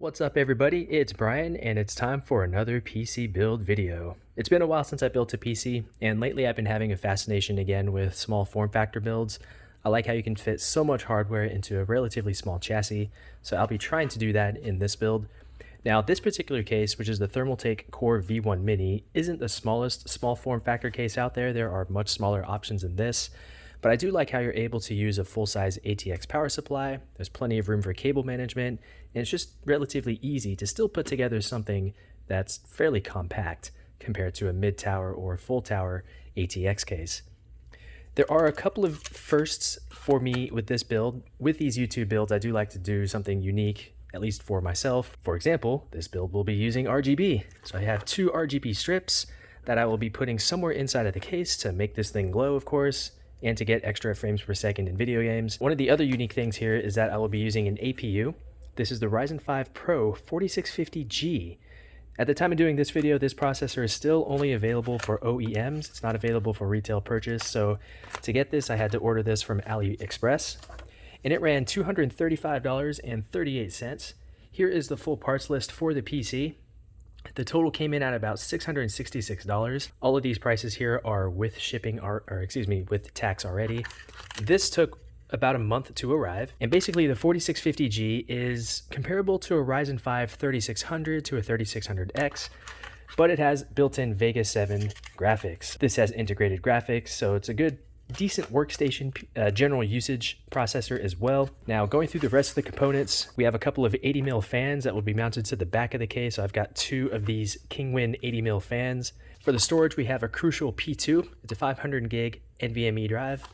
What's up everybody, it's Brian and it's time for another PC build video. It's been a while since I built a PC and lately I've been having a fascination again with small form factor builds. I like how you can fit so much hardware into a relatively small chassis, so I'll be trying to do that in this build. Now this particular case, which is the Thermaltake Core V1 Mini, isn't the smallest small form factor case out there. There are much smaller options than this. But I do like how you're able to use a full-size ATX power supply. There's plenty of room for cable management, and it's just relatively easy to still put together something that's fairly compact compared to a mid-tower or full-tower ATX case. There are a couple of firsts for me with this build. With these YouTube builds, I do like to do something unique, at least for myself. For example, this build will be using RGB. So I have two RGB strips that I will be putting somewhere inside of the case to make this thing glow, of course, and to get extra frames per second in video games. One of the other unique things here is that I will be using an APU. This is the Ryzen 5 Pro 4650G. At the time of doing this video, this processor is still only available for OEMs. It's not available for retail purchase, so to get this, I had to order this from AliExpress, and it ran $235.38. Here is the full parts list for the PC. The total came in at about $666. All of these prices here are with shipping, with tax already. This took about a month to arrive, and basically the 4650G is comparable to a Ryzen 5 3600 to a 3600X, but it has built-in Vega 7 graphics. This has integrated graphics, so it's a good decent workstation general usage processor as well. Now going through the rest of the components, we have a couple of 80mm fans that will be mounted to the back of the case. So I've got two of these Kingwin 80mm fans. For the storage, we have a Crucial P2. It's a 500 gig NVMe drive,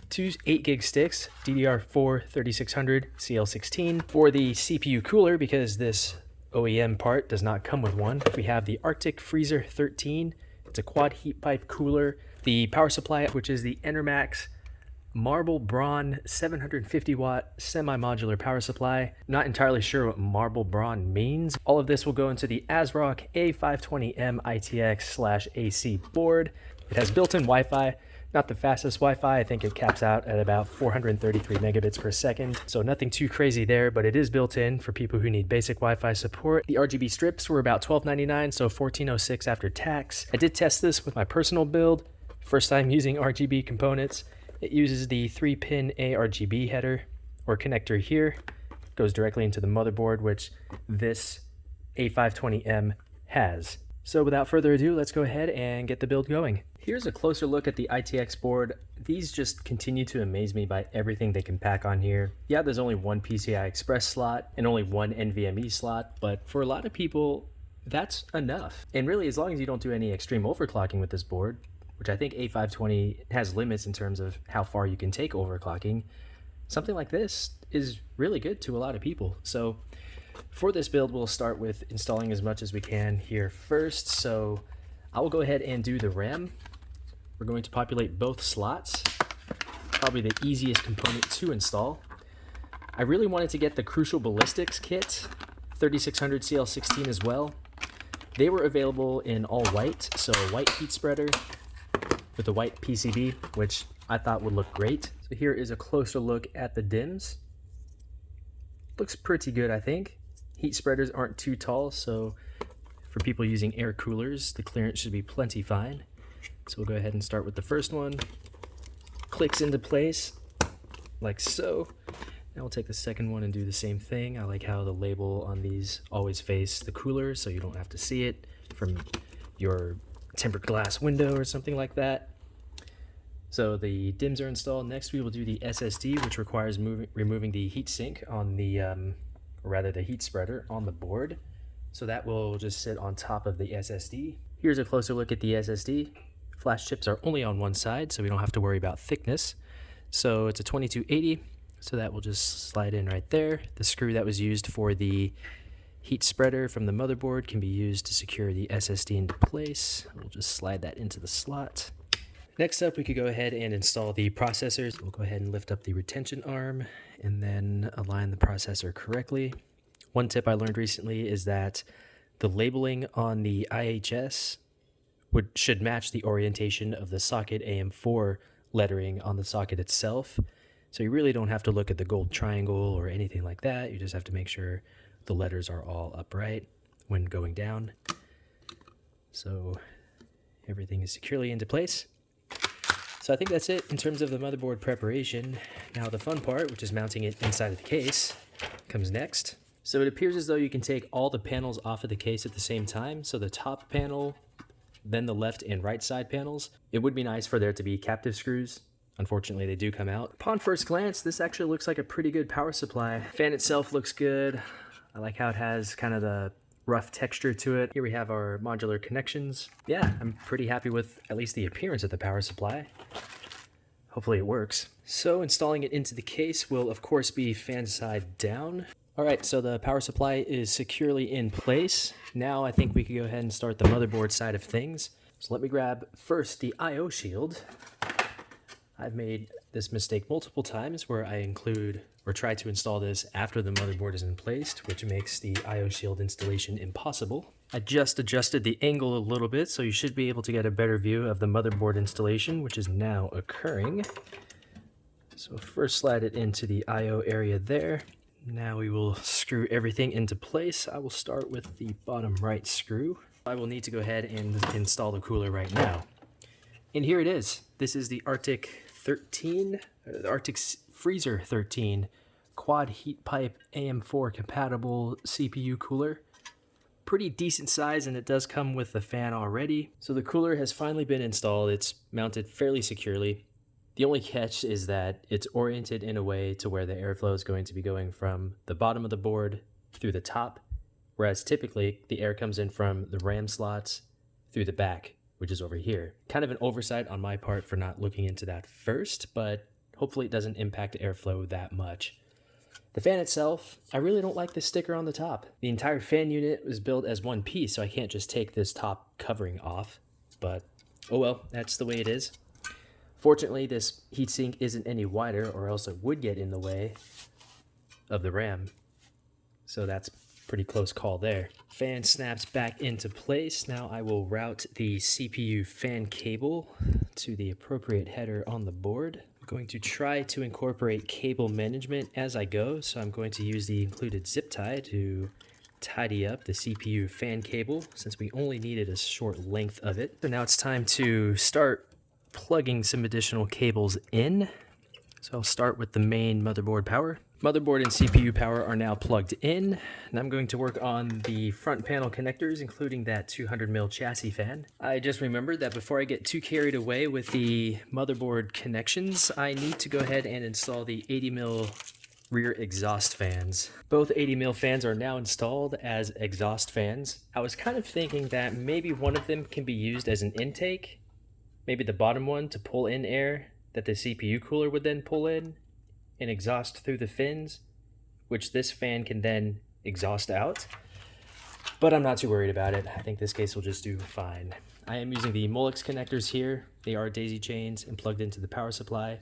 two 8 gig sticks, DDR4 3600 CL16. For the CPU cooler, because this OEM part does not come with one, we have the Arctic Freezer 13. It's a quad heat pipe cooler. The power supply, which is the Enermax Marble Braun 750 watt semi-modular power supply. Not entirely sure what Marble Braun means. All of this will go into the ASRock A520 Mini-ITX/AC board. It has built-in Wi-Fi, not the fastest Wi-Fi. I think it caps out at about 433 megabits per second. So nothing too crazy there, but it is built in for people who need basic Wi-Fi support. The RGB strips were about $12.99, so $14.06 after tax. I did test this with my personal build. First time using RGB components. It uses the 3-pin ARGB header or connector here. It goes directly into the motherboard, which this A520M has. So without further ado, let's go ahead and get the build going. Here's a closer look at the ITX board. These just continue to amaze me by everything they can pack on here. Yeah, there's only one PCI Express slot and only one NVMe slot, but for a lot of people, that's enough. And really, as long as you don't do any extreme overclocking with this board, which I think A520 has limits in terms of how far you can take overclocking, something like this is really good to a lot of people. So for this build, we'll start with installing as much as we can here first. So I will go ahead and do the RAM. We're going to populate both slots, probably the easiest component to install. I really wanted to get the Crucial Ballistics kit, 3600 CL16 as well. They were available in all white, so a white heat spreader with a white PCB, which I thought would look great. So here is a closer look at the DIMMs. Looks pretty good, I think. Heat spreaders aren't too tall, so for people using air coolers, the clearance should be plenty fine. So we'll go ahead and start with the first one. Clicks into place, like so. Now we'll take the second one and do the same thing. I like how the label on these always face the cooler, so you don't have to see it from your tempered glass window or something like that. So the DIMMs are installed. Next we will do the SSD, which requires removing the heatsink on the, or rather the heat spreader on the board. So that will just sit on top of the SSD. Here's a closer look at the SSD. Flash chips are only on one side, so we don't have to worry about thickness. So it's a 2280, so that will just slide in right there. The screw that was used for the heat spreader from the motherboard can be used to secure the SSD into place. We'll just slide that into the slot. Next up, we could go ahead and install the processors. We'll go ahead and lift up the retention arm and then align the processor correctly. One tip I learned recently is that the labeling on the IHS should match the orientation of the socket AM4 lettering on the socket itself. So you really don't have to look at the gold triangle or anything like that. You just have to make sure the letters are all upright when going down. So everything is securely into place. So I think that's it in terms of the motherboard preparation. Now the fun part, which is mounting it inside of the case, comes next. So it appears as though you can take all the panels off of the case at the same time. So the top panel, then the left and right side panels. It would be nice for there to be captive screws. Unfortunately, they do come out. Upon first glance, this actually looks like a pretty good power supply. Fan itself looks good. I like how it has kind of the rough texture to it. Here we have our modular connections. Yeah, I'm pretty happy with at least the appearance of the power supply. Hopefully it works. So installing it into the case will of course be fan side down. All right, so the power supply is securely in place. Now I think we could go ahead and start the motherboard side of things. So let me grab first the I/O shield. I've made this mistake multiple times where I include or try to install this after the motherboard is in place, which makes the I/O shield installation impossible. I just adjusted the angle a little bit, so you should be able to get a better view of the motherboard installation, which is now occurring. So first slide it into the I/O area there. Now we will screw everything into place. I will start with the bottom right screw. I will need to go ahead and install the cooler right now. And here it is. This is the Arctic Freezer 13 quad heat pipe AM4 compatible CPU cooler. Pretty decent size, and it does come with the fan already. So the cooler has finally been installed. It's mounted fairly securely. The only catch is that it's oriented in a way to where the airflow is going to be going from the bottom of the board through the top, whereas typically the air comes in from the RAM slots through the back, which is over here. Kind of an oversight on my part for not looking into that first, but hopefully it doesn't impact airflow that much. The fan itself, I really don't like the sticker on the top. The entire fan unit was built as one piece, so I can't just take this top covering off, but oh well, that's the way it is. Fortunately, this heatsink isn't any wider, or else it would get in the way of the RAM. So that's pretty close call there. Fan snaps back into place. Now I will route the CPU fan cable to the appropriate header on the board. I'm going to try to incorporate cable management as I go, so I'm going to use the included zip tie to tidy up the CPU fan cable, since we only needed a short length of it. So now it's time to start plugging some additional cables in. So I'll start with the main motherboard power. Motherboard and CPU power are now plugged in, and I'm going to work on the front panel connectors, including that 200mm chassis fan. I just remembered that before I get too carried away with the motherboard connections, I need to go ahead and install the 80mm rear exhaust fans. Both 80mm fans are now installed as exhaust fans. I was kind of thinking that maybe one of them can be used as an intake, maybe the bottom one to pull in air that the CPU cooler would then pull in and exhaust through the fins, which this fan can then exhaust out. But I'm not too worried about it. I think this case will just do fine. I am using the Molex connectors here. They are daisy chains and plugged into the power supply.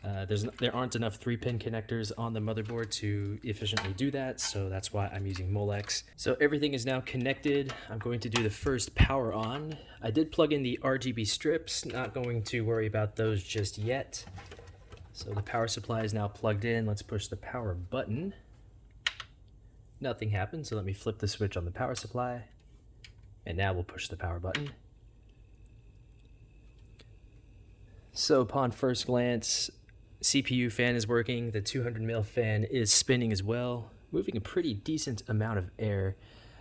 There aren't enough 3-pin connectors on the motherboard to efficiently do that, so that's why I'm using Molex. So everything is now connected. I'm going to do the first power on. I did plug in the RGB strips, not going to worry about those just yet. So the power supply is now plugged in. Let's push the power button. Nothing happened, so let me flip the switch on the power supply. And now we'll push the power button. So upon first glance, CPU fan is working. The 200mm fan is spinning as well, moving a pretty decent amount of air.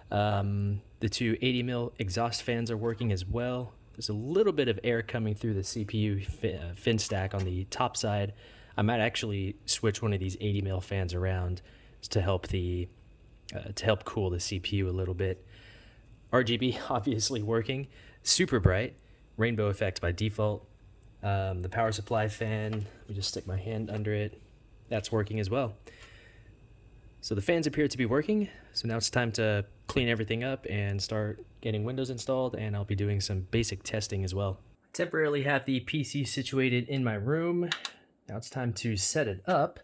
The two 80mm exhaust fans are working as well. There's a little bit of air coming through the CPU fin stack on the top side. I might actually switch one of these 80mm fans around to help cool the CPU a little bit. RGB obviously working, super bright, rainbow effect by default. The power supply fan, let me just stick my hand under it. That's working as well. So the fans appear to be working. So now it's time to clean everything up and start getting Windows installed, and I'll be doing some basic testing as well. Temporarily have the PC situated in my room. Now it's time to set it up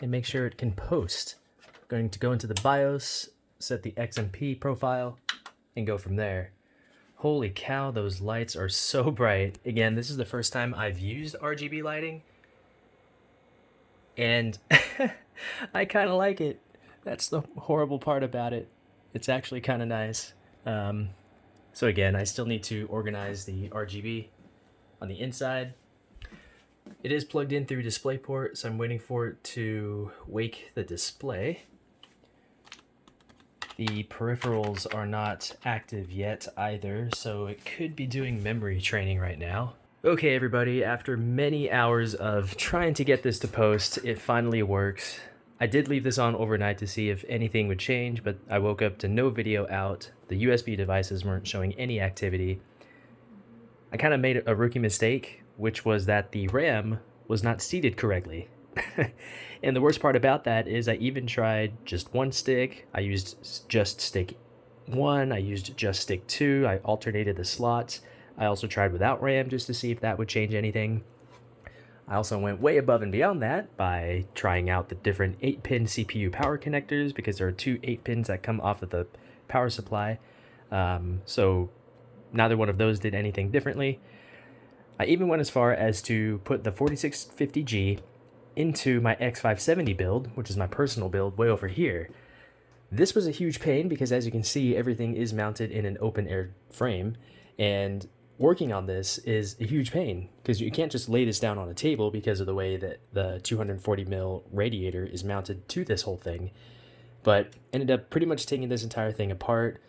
and make sure it can post. I'm going to go into the BIOS, set the XMP profile, and go from there. Holy cow, those lights are so bright. Again, this is the first time I've used RGB lighting, and I kind of like it. That's the horrible part about it. It's actually kind of nice. So again, I still need to organize the RGB on the inside. It is plugged in through DisplayPort, so I'm waiting for it to wake the display. The peripherals are not active yet either, so it could be doing memory training right now. Okay everybody, after many hours of trying to get this to post, it finally works. I did leave this on overnight to see if anything would change, but I woke up to no video out. The USB devices weren't showing any activity. I kind of made a rookie mistake, which was that the RAM was not seated correctly. And the worst part about that is I even tried just one stick. I used just stick 1, I used just stick 2, I alternated the slots. I also tried without RAM just to see if that would change anything. I also went way above and beyond that by trying out the different 8-pin CPU power connectors, because there are 2 8-pins that come off of the power supply. So neither one of those did anything differently. I even went as far as to put the 4650G into my X570 build, which is my personal build way over here. This was a huge pain because, as you can see, everything is mounted in an open air frame, and working on this is a huge pain because you can't just lay this down on a table because of the way that the 240mm radiator is mounted to this whole thing. But ended up pretty much taking this entire thing apart.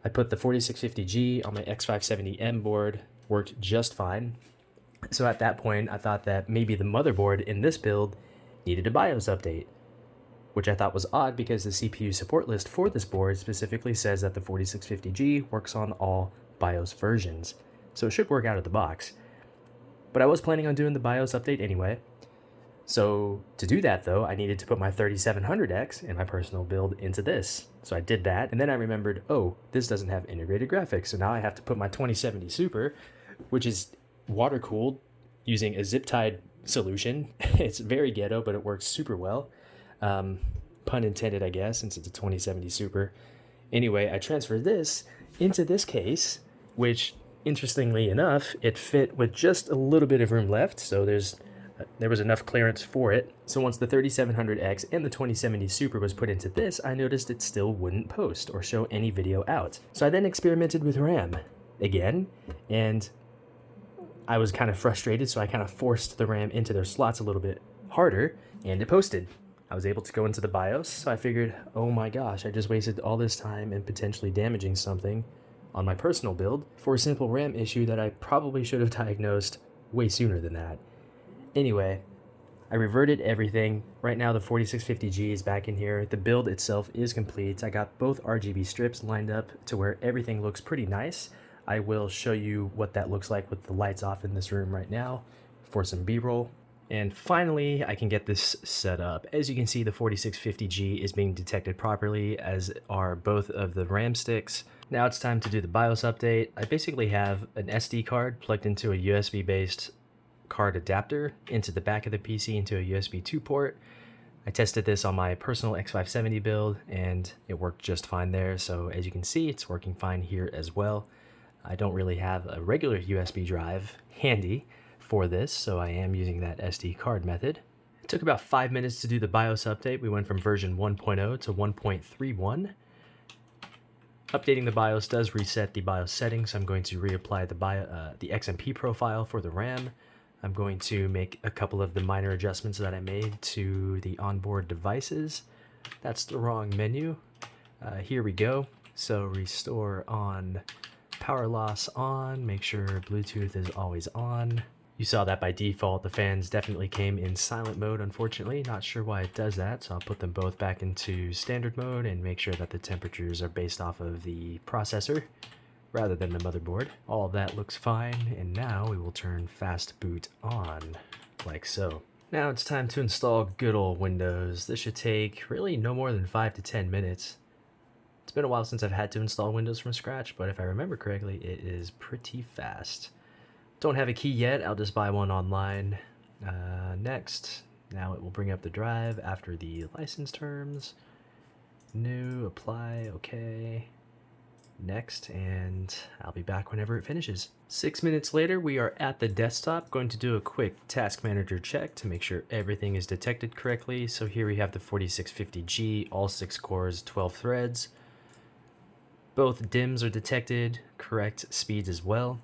I put the 4650G on my X570M board, worked just fine. So at that point, I thought that maybe the motherboard in this build needed a BIOS update, which I thought was odd because the CPU support list for this board specifically says that the 4650G works on all BIOS versions, so it should work out of the box. But I was planning on doing the BIOS update anyway. So to do that though, I needed to put my 3700X in my personal build into this. So I did that, and then I remembered, oh, this doesn't have integrated graphics, so now I have to put my 2070 Super, which is water-cooled using a zip-tied solution. It's very ghetto, but it works super well. Pun intended, I guess, since it's a 2070 Super. Anyway, I transferred this into this case, which, interestingly enough, it fit with just a little bit of room left, so there was enough clearance for it. So once the 3700X and the 2070 Super was put into this, I noticed it still wouldn't post or show any video out. So I then experimented with RAM again, and I was kind of frustrated, so I kind of forced the RAM into their slots a little bit harder, and it posted. I was able to go into the BIOS, so I figured, oh my gosh, I just wasted all this time and potentially damaging something on my personal build for a simple RAM issue that I probably should have diagnosed way sooner than that. Anyway, I reverted everything. Right now the 4650G is back in here. The build itself is complete. I got both RGB strips lined up to where everything looks pretty nice. I will show you what that looks like with the lights off in this room right now for some B-roll. And finally, I can get this set up. As you can see, the 4650G is being detected properly, as are both of the RAM sticks. Now it's time to do the BIOS update. I basically have an SD card plugged into a USB-based card adapter into the back of the PC into a USB 2 port. I tested this on my personal X570 build, and it worked just fine there. So as you can see, it's working fine here as well. I don't really have a regular USB drive handy for this, so I am using that SD card method. It took about 5 minutes to do the BIOS update. We went from version 1.0 to 1.31. Updating the BIOS does reset the BIOS settings, so I'm going to reapply the XMP profile for the RAM. I'm going to make a couple of the minor adjustments that I made to the onboard devices. That's the wrong menu. Here we go. So restore on, power loss on, make sure Bluetooth is always on. You saw that by default the fans definitely came in silent mode, unfortunately. Not sure why it does that, so I'll put them both back into standard mode and make sure that the temperatures are based off of the processor rather than the motherboard. All of that looks fine, and now we will turn fast boot on, like so. Now it's time to install good old Windows. This should take really no more than 5 to 10 minutes. It's been a while since I've had to install Windows from scratch, but if I remember correctly, it is pretty fast. Don't have a key yet, I'll just buy one online. Next, now it will bring up the drive after the license terms. New, apply, okay. next, and I'll be back whenever it finishes. 6 minutes later, we are at the desktop, going to do a quick task manager check to make sure everything is detected correctly. So here we have the 4650G, all 6 cores, 12 threads. Both DIMMs are detected, correct speeds as well.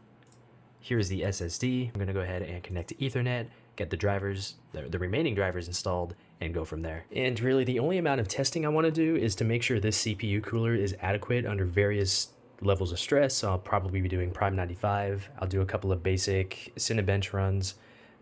Here's the SSD. I'm gonna go ahead and connect to Ethernet, get the drivers, the remaining drivers installed, and go from there. And really the only amount of testing I wanna do is to make sure this CPU cooler is adequate under various levels of stress. So I'll probably be doing Prime 95. I'll do a couple of basic Cinebench runs.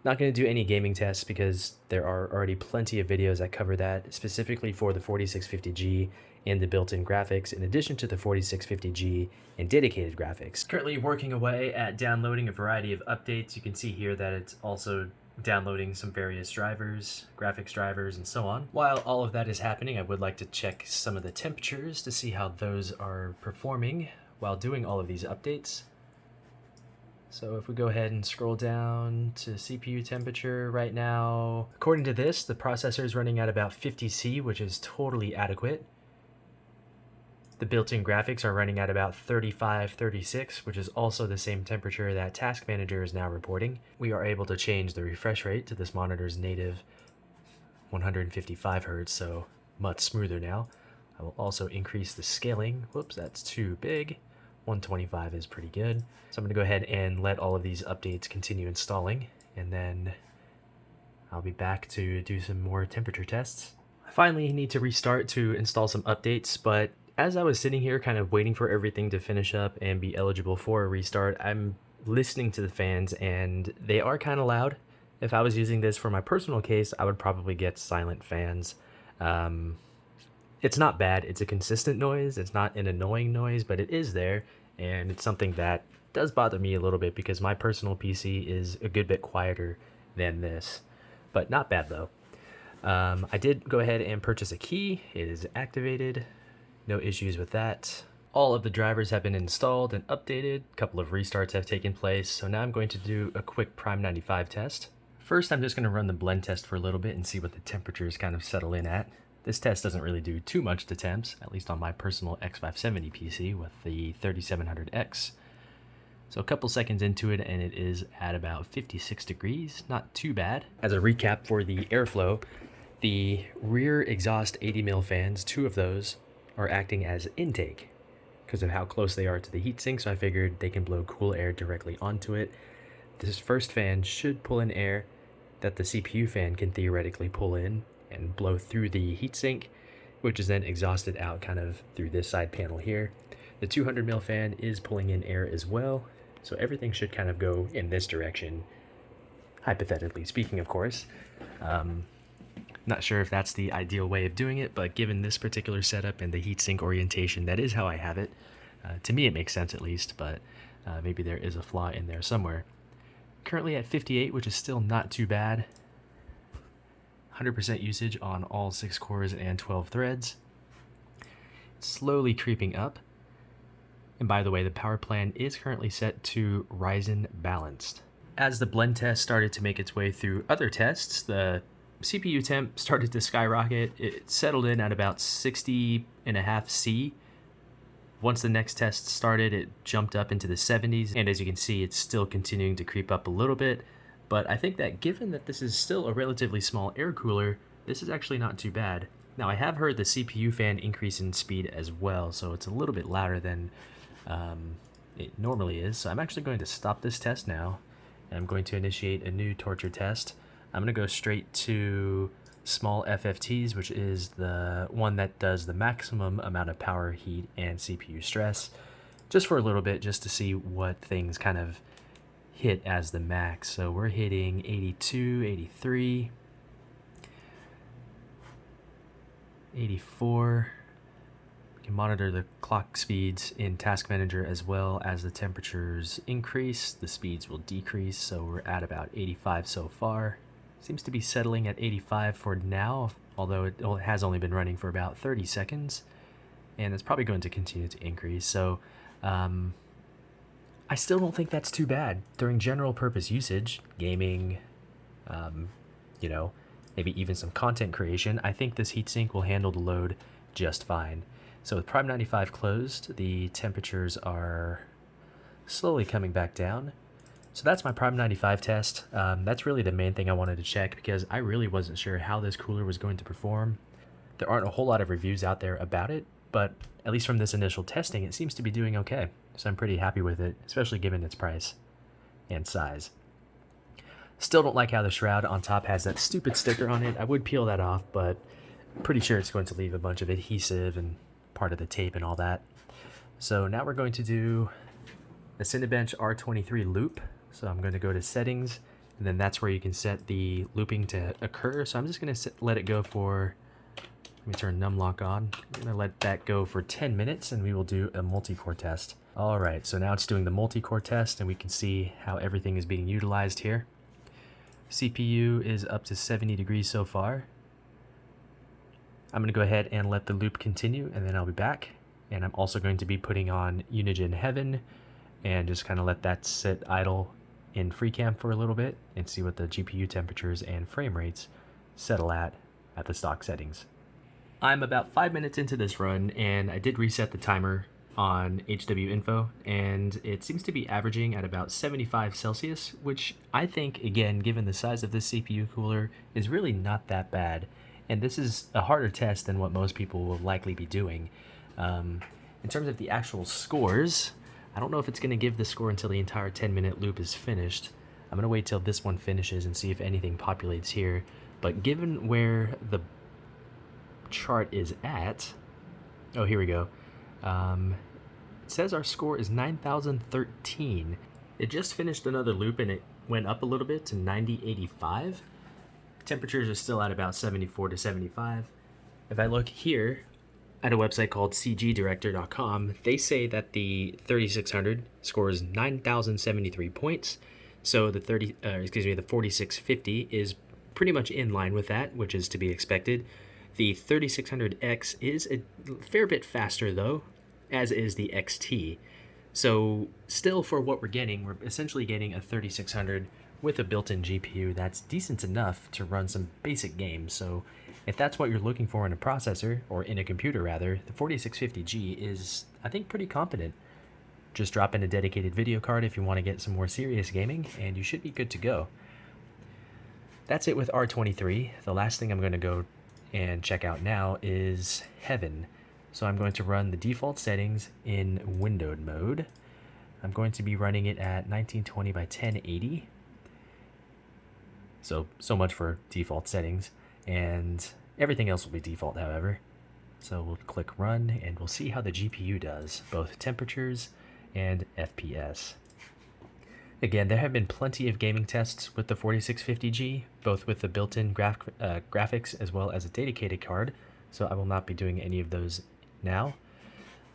Not gonna do any gaming tests because there are already plenty of videos that cover that, specifically for the 4650G and the built-in graphics, in addition to the 4650G and dedicated graphics. Currently working away at downloading a variety of updates. You can see here that it's also downloading some various drivers, graphics drivers, and so on. While all of that is happening, I would like to check some of the temperatures to see how those are performing while doing all of these updates. So if we go ahead and scroll down to CPU temperature right now, according to this, the processor is running at about 50C, which is totally adequate. The built-in graphics are running at about 35, 36, which is also the same temperature that Task Manager is now reporting. We are able to change the refresh rate to this monitor's native 155 Hz, so much smoother now. I will also increase the scaling. Whoops, that's too big. 125 is pretty good. So I'm going to go ahead and let all of these updates continue installing, and then I'll be back to do some more temperature tests. I finally need to restart to install some updates, but as I was sitting here kind of waiting for everything to finish up and be eligible for a restart, I'm listening to the fans and they are kind of loud. If I was using this for my personal case, I would probably get silent fans. It's not bad. It's a consistent noise. It's not an annoying noise, but it is there. And it's something that does bother me a little bit because my personal PC is a good bit quieter than this, but not bad though. I did go ahead and purchase a key. It is activated. No issues with that. All of the drivers have been installed and updated. A couple of restarts have taken place. So now I'm going to do a quick Prime 95 test. First, I'm just going to run the blend test for a little bit and see what the temperatures kind of settle in at. This test doesn't really do too much to temps, at least on my personal X570 PC with the 3700X. So a couple seconds into it and it is at about 56 degrees, not too bad. As a recap for the airflow, the rear exhaust 80mm fans, 2 of those, are acting as intake because of how close they are to the heatsink, so I figured they can blow cool air directly onto it. This first fan should pull in air that the CPU fan can theoretically pull in and blow through the heatsink, which is then exhausted out kind of through this side panel here. The 200mm fan is pulling in air as well, so everything should kind of go in this direction, hypothetically speaking, of course. Not sure if that's the ideal way of doing it, but given this particular setup and the heatsink orientation, that is how I have it. To me, it makes sense at least, but maybe there is a flaw in there somewhere. Currently at 58, which is still not too bad. 100% usage on all 6 cores and 12 threads. It's slowly creeping up. And by the way, the power plan is currently set to RYZEN balanced. As the blend test started to make its way through other tests, the CPU temp started to skyrocket. It settled in at about 60.5 C. Once the next test started, it jumped up into the 70s, and as you can see, it's still continuing to creep up a little bit. But I think that given that this is still a relatively small air cooler, this is actually not too bad. Now, I have heard the CPU fan increase in speed as well, so it's a little bit louder than it normally is. So I'm actually going to stop this test now, and I'm going to initiate a new torture test. I'm going to go straight to small FFTs, which is the one that does the maximum amount of power, heat, and CPU stress, just for a little bit, just to see what things kind of hit as the max. So we're hitting 82, 83, 84. We can monitor the clock speeds in Task Manager as well. As the temperatures increase, the speeds will decrease, so we're at about 85 so far. Seems to be settling at 85 for now, although it has only been running for about 30 seconds, and it's probably going to continue to increase. So I still don't think that's too bad during general purpose usage, gaming, you know, maybe even some content creation. I think this heatsink will handle the load just fine. So with Prime 95 closed, the temperatures are slowly coming back down. So that's my Prime 95 test. That's really the main thing I wanted to check because I really wasn't sure how this cooler was going to perform. There aren't a whole lot of reviews out there about it, but at least from this initial testing, it seems to be doing okay. So I'm pretty happy with it, especially given its price and size. Still don't like how the shroud on top has that stupid sticker on it. I would peel that off, but I'm pretty sure it's going to leave a bunch of adhesive and part of the tape and all that. So now we're going to do the Cinebench R23 loop. So I'm going to go to settings, and then that's where you can set the looping to occur. So I'm just going to let it go for, let me turn numlock on. I'm going to let that go for 10 minutes, and we will do a multi-core test. All right, so now it's doing the multi-core test, and we can see how everything is being utilized here. CPU is up to 70 degrees so far. I'm going to go ahead and let the loop continue, and then I'll be back. And I'm also going to be putting on Unigine Heaven and just kind of let that sit idle in FreeCam for a little bit and see what the GPU temperatures and frame rates settle at the stock settings. I'm about 5 minutes into this run, and I did reset the timer on HW Info, and it seems to be averaging at about 75 Celsius, which I think, again, given the size of this CPU cooler, is really not that bad. And this is a harder test than what most people will likely be doing. In terms of the actual scores, I don't know if it's going to give the score until the entire 10-minute loop is finished. I'm going to wait till this one finishes and see if anything populates here. But given where the chart is at... Oh, here we go. It says our score is 9,013. It just finished another loop and it went up a little bit to 9085. Temperatures are still at about 74 to 75. If I look here at a website called cgdirector.com, they say that the 3600 scores 9,073 points. So the 4650 is pretty much in line with that, which is to be expected. The 3600X is a fair bit faster though, as is the XT. So still, for what we're essentially getting a 3600 with a built-in GPU that's decent enough to run some basic games. So if that's what you're looking for in a processor, or in a computer rather, the 4650G is, I think, pretty competent. Just drop in a dedicated video card if you want to get some more serious gaming, and you should be good to go. That's it with R23. The last thing I'm going to go and check out now is Heaven. So I'm going to run the default settings in windowed mode. I'm going to be running it at 1920 by 1080. So much for default settings, and everything else will be default, however. So we'll click run, and we'll see how the GPU does, both temperatures and FPS. Again, there have been plenty of gaming tests with the 4650G, both with the built-in graphics as well as a dedicated card, so I will not be doing any of those now.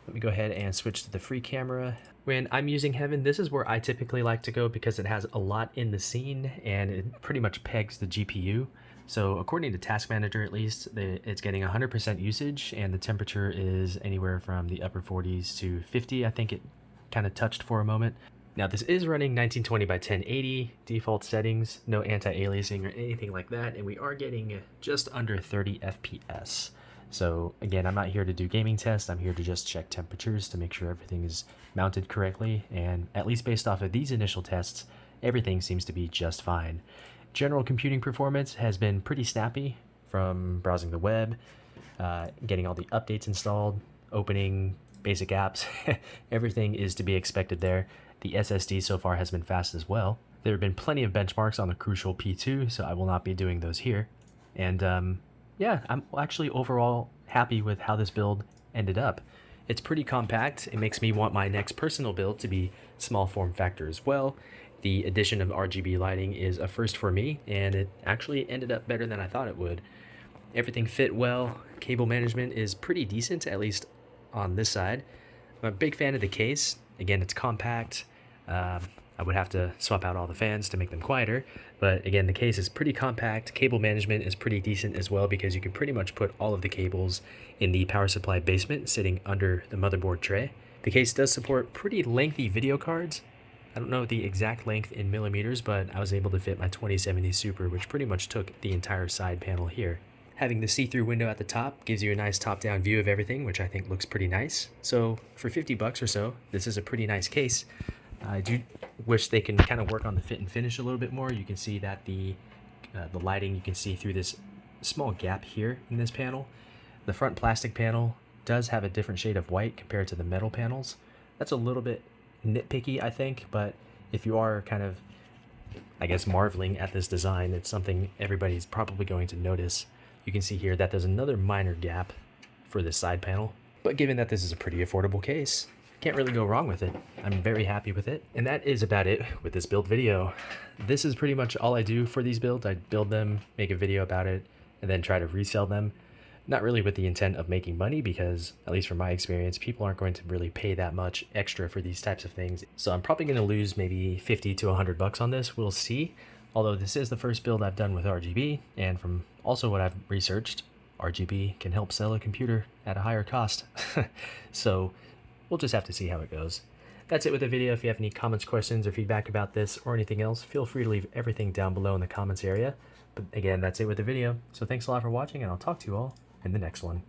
Let me go ahead and switch to the free camera. When I'm using Heaven, this is where I typically like to go because it has a lot in the scene and it pretty much pegs the GPU. So according to Task Manager, at least, it's getting 100% usage, and the temperature is anywhere from the upper 40s to 50. I think it kind of touched for a moment. Now this is running 1920 by 1080 default settings, no anti-aliasing or anything like that, and we are getting just under 30 FPS. So again, I'm not here to do gaming tests, I'm here to just check temperatures to make sure everything is mounted correctly, and at least based off of these initial tests, everything seems to be just fine. General computing performance has been pretty snappy from browsing the web, getting all the updates installed, opening basic apps. Everything is to be expected there. The SSD so far has been fast as well. There have been plenty of benchmarks on the Crucial P2, so I will not be doing those here. And yeah, I'm actually overall happy with how this build ended up. It's pretty compact. It makes me want my next personal build to be small form factor as well. The addition of RGB lighting is a first for me, and it actually ended up better than I thought it would. Everything fit well. Cable management is pretty decent, at least on this side. I'm a big fan of the case. Again, it's compact. I would have to swap out all the fans to make them quieter, but again, the case is pretty compact. Cable management is pretty decent as well because you can pretty much put all of the cables in the power supply basement sitting under the motherboard tray. The case does support pretty lengthy video cards. I don't know the exact length in millimeters, but I was able to fit my 2070 Super, which pretty much took the entire side panel here. Having the see-through window at the top gives you a nice top-down view of everything, which I think looks pretty nice. So for 50 bucks or so, this is a pretty nice case. I do wish they can kind of work on the fit and finish a little bit more. You can see that the lighting, you can see through this small gap here in this panel. The front plastic panel does have a different shade of white compared to the metal panels. That's a little bit nitpicky, I think, but if you are kind of, I guess, marveling at this design, it's something everybody's probably going to notice. You can see here that there's another minor gap for this side panel, but given that this is a pretty affordable case, can't really go wrong with it. I'm very happy with it. And that is about it with this build video. This is pretty much all I do for these builds. I build them, make a video about it, and then try to resell them. Not really with the intent of making money, because at least from my experience, people aren't going to really pay that much extra for these types of things. So I'm probably going to lose maybe 50 to 100 bucks on this. We'll see. Although this is the first build I've done with RGB, and from also what I've researched, RGB can help sell a computer at a higher cost. So we'll just have to see how it goes. That's it with the video. If you have any comments, questions, or feedback about this or anything else, feel free to leave everything down below in the comments area. But again, that's it with the video. So thanks a lot for watching, and I'll talk to you all in the next one.